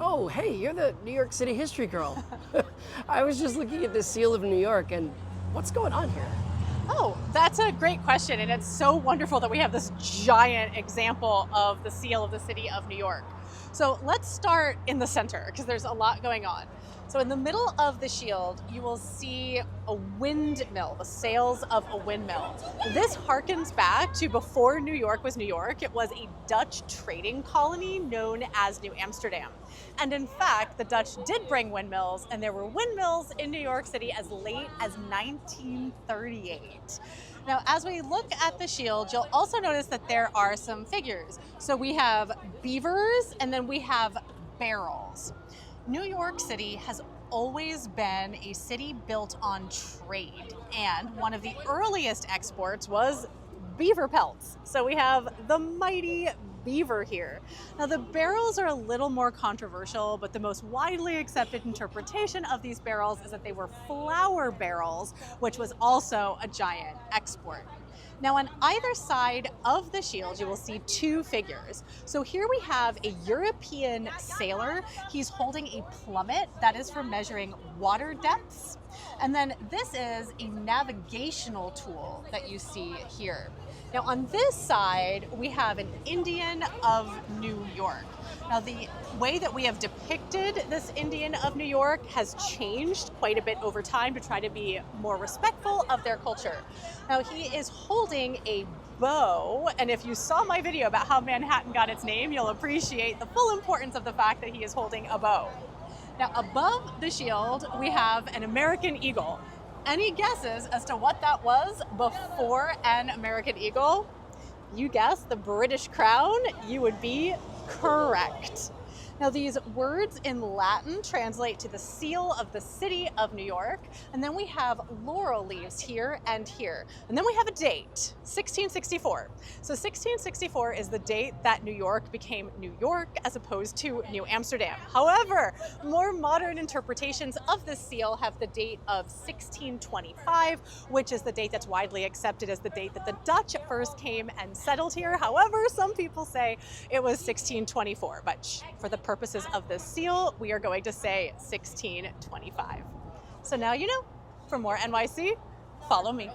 Oh, hey, you're the New York City history girl. I was just looking at the seal of New York, and what's going on here? Oh, that's a great question. And it's so wonderful that we have this giant example of the seal of the city of New York. So let's start in the center because there's a lot going on. So in the middle of the shield, you will see a windmill, the sails of a windmill. This harkens back to before New York was New York. It was a Dutch trading colony known as New Amsterdam. And in fact, the Dutch did bring windmills, and there were windmills in New York City as late as 1938. Now, as we look at the shield, you'll also notice that there are some figures. So we have beavers, and then we have barrels. New York City has always been a city built on trade, and one of the earliest exports was beaver pelts. So we have the mighty beaver here. Now the barrels are a little more controversial, but the most widely accepted interpretation of these barrels is that they were flour barrels, which was also a giant export. Now on either side of the shield, you will see two figures. So here we have a European sailor. He's holding a plummet that is for measuring water depths. And then this is a navigational tool that you see here. Now on this side, we have an Indian of New York. Now the way that we have depicted this Indian of New York has changed quite a bit over time to try to be more respectful of their culture. Now he is holding a bow, and if you saw my video about how Manhattan got its name, you'll appreciate the full importance of the fact that he is holding a bow. Now above the shield, we have an American eagle. Any guesses as to what that was before an American eagle? You guessed the British crown. You would be correct. Now these words in Latin translate to the seal of the city of New York, and then we have laurel leaves here and here. And then we have a date, 1664. So 1664 is the date that New York became New York as opposed to New Amsterdam. However, more modern interpretations of this seal have the date of 1625, which is the date that's widely accepted as the date that the Dutch first came and settled here. However, some people say it was 1624, but for the purposes of this seal, we are going to say 1625. So now you know. For more NYC, follow me.